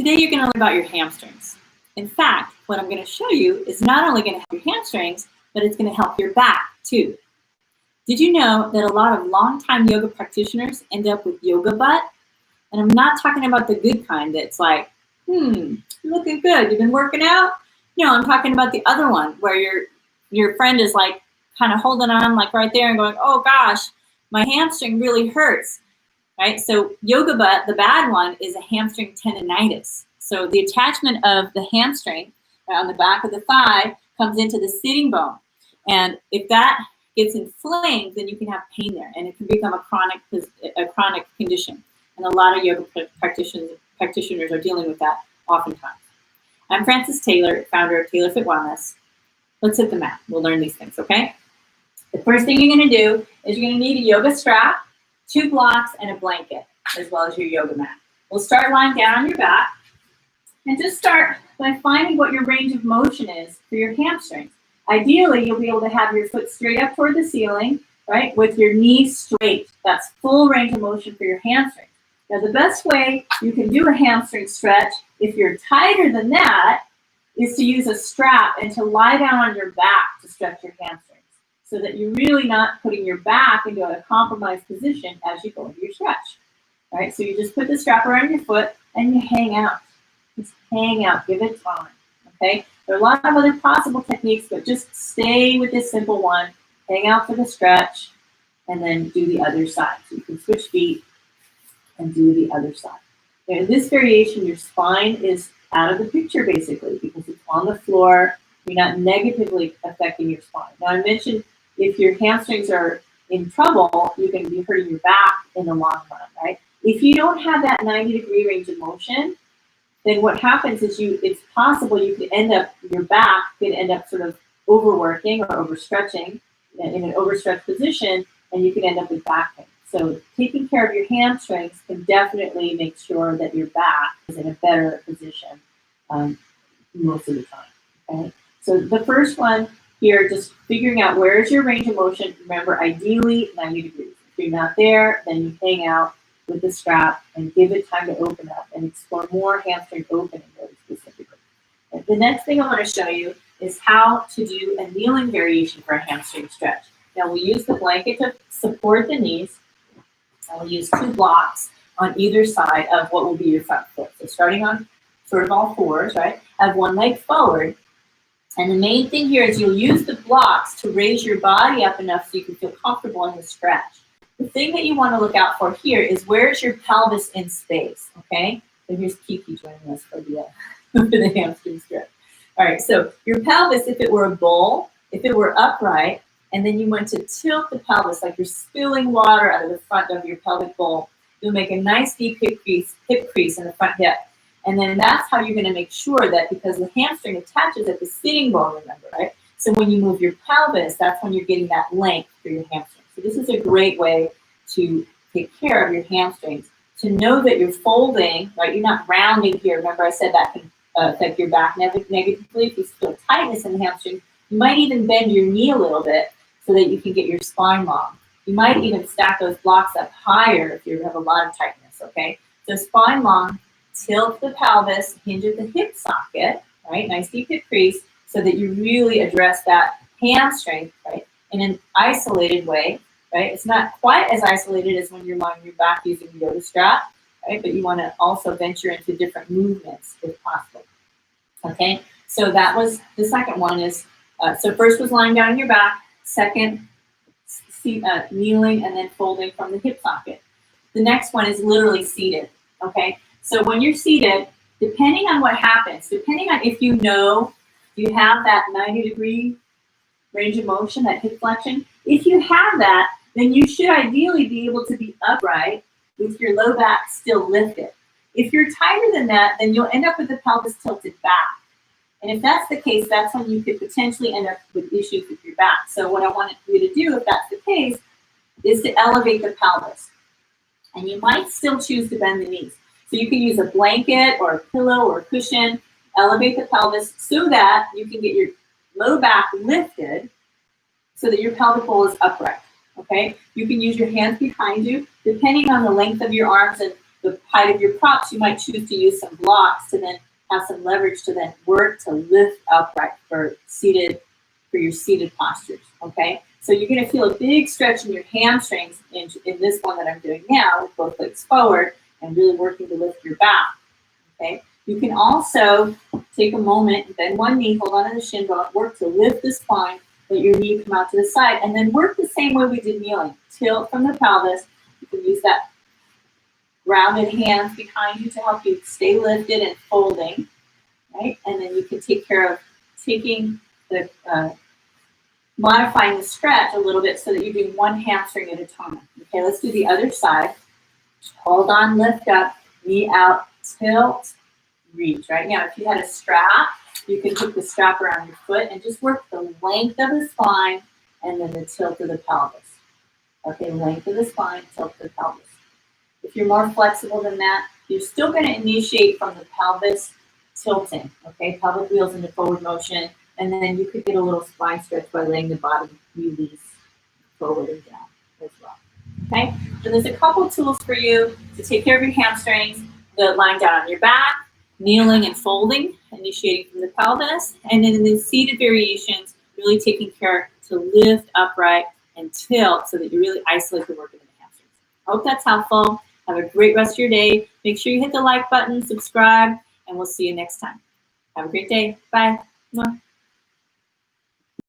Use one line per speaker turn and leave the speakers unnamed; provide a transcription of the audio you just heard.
Today you're going to learn about your hamstrings. In fact, what I'm going to show you is not only going to help your hamstrings, but it's going to help your back too. Did you know that a lot of longtime yoga practitioners end up with yoga butt? And I'm not talking about the good kind that's like, you're looking good, you've been working out? No, I'm talking about the other one where your friend is like kind of holding on like right there and going, oh gosh, my hamstring really hurts. Right? So yoga butt, the bad one, is a hamstring tendonitis. So the attachment of the hamstring on the back of the thigh comes into the sitting bone. And if that gets inflamed, then you can have pain there, and it can become a chronic condition. And a lot of yoga practitioners are dealing with that oftentimes. I'm Frances Taylor, founder of Taylor Fit Wellness. Let's hit the mat. We'll learn these things, okay? The first thing you're going to do is you're going to need a yoga strap, 2 blocks, and a blanket, as well as your yoga mat. We'll start lying down on your back, and just start by finding what your range of motion is for your hamstrings. Ideally, you'll be able to have your foot straight up toward the ceiling, right, with your knees straight. That's full range of motion for your hamstrings. Now, the best way you can do a hamstring stretch, if you're tighter than that, is to use a strap and to lie down on your back to stretch your hamstrings, so that you're really not putting your back into a compromised position as you go into your stretch. All right, so you just put the strap around your foot and you hang out. Just hang out, give it time, okay? There are a lot of other possible techniques, but just stay with this simple one. Hang out for the stretch, and then do the other side. So you can switch feet and do the other side. Now, in this variation, your spine is out of the picture, basically, because it's on the floor. You're not negatively affecting your spine. Now, I mentioned if your hamstrings are in trouble, you can be hurting your back in the long run, right? If you don't have that 90-degree range of motion, then what happens is it's possible you could end up, your back could end up sort of overworking or overstretching in an overstretched position, and you can end up with back pain. So taking care of your hamstrings can definitely make sure that your back is in a better position most of the time, okay? So the first one here, just figuring out where is your range of motion. Remember, ideally 90 degrees. If you're not there, then you hang out with the strap and give it time to open up and explore more hamstring opening really specifically. And the next thing I want to show you is how to do a kneeling variation for a hamstring stretch. Now we'll use the blanket to support the knees, and we'll use 2 blocks on either side of what will be your front foot. So starting on sort of all fours, right? Have one leg forward. And the main thing here is you'll use the blocks to raise your body up enough so you can feel comfortable in the stretch. The thing that you want to look out for here is where's your pelvis in space, okay? So here's Kiki joining us for the hamstring stretch. All right, so your pelvis, if it were a bowl, if it were upright, and then you went to tilt the pelvis like you're spilling water out of the front of your pelvic bowl, you'll make a nice deep hip crease in the front hip. And then that's how you're going to make sure that, because the hamstring attaches at the sitting bone, remember, right? So when you move your pelvis, that's when you're getting that length for your hamstring. So this is a great way to take care of your hamstrings, to know that you're folding, right? You're not rounding here. Remember I said that can affect your back negatively. If you feel tightness in the hamstring, you might even bend your knee a little bit so that you can get your spine long. You might even stack those blocks up higher if you have a lot of tightness, okay? So spine long, tilt the pelvis, hinge at the hip socket, right? Nice deep hip crease, so that you really address that hamstring, right? In an isolated way, right? It's not quite as isolated as when you're lying your back using the yoga strap, right? But you want to also venture into different movements if possible, okay? So that was the second one is, so first was lying down on your back, second, kneeling and then folding from the hip socket. The next one is literally seated, okay? So when you're seated, depending on what happens, depending on if you know you have that 90-degree range of motion, that hip flexion, if you have that, then you should ideally be able to be upright with your low back still lifted. If you're tighter than that, then you'll end up with the pelvis tilted back. And if that's the case, that's when you could potentially end up with issues with your back. So what I want you to do, if that's the case, is to elevate the pelvis. And you might still choose to bend the knees. So you can use a blanket or a pillow or a cushion, elevate the pelvis so that you can get your low back lifted so that your pelvic bowl is upright, okay? You can use your hands behind you, depending on the length of your arms and the height of your props, you might choose to use some blocks to then have some leverage to then work to lift upright for your seated postures, okay? So you're gonna feel a big stretch in your hamstrings in this one that I'm doing now with both legs forward and really working to lift your back, okay? You can also take a moment and bend one knee, hold on to the shin bone, work to lift the spine, let your knee come out to the side, and then work the same way we did kneeling. Tilt from the pelvis. You can use that grounded hands behind you to help you stay lifted and folding, right? And then you can take care of taking the, modifying the stretch a little bit so that you're doing one hamstring at a time. Okay, let's do the other side. Hold on, lift up, knee out, tilt, reach. Right now, if you had a strap, you can put the strap around your foot and just work the length of the spine and then the tilt of the pelvis. Okay, length of the spine, tilt of the pelvis. If you're more flexible than that, you're still going to initiate from the pelvis tilting. Okay, pelvic wheels into forward motion, and then you could get a little spine stretch by letting the body release forward and down as well. Okay, so there's a couple tools for you to take care of your hamstrings. The lying down on your back, kneeling and folding, initiating from the pelvis, and then in the seated variations, really taking care to lift upright and tilt so that you really isolate the work of the hamstrings. I hope that's helpful. Have a great rest of your day. Make sure you hit the like button, subscribe, and we'll see you next time. Have a great day. Bye. Mwah.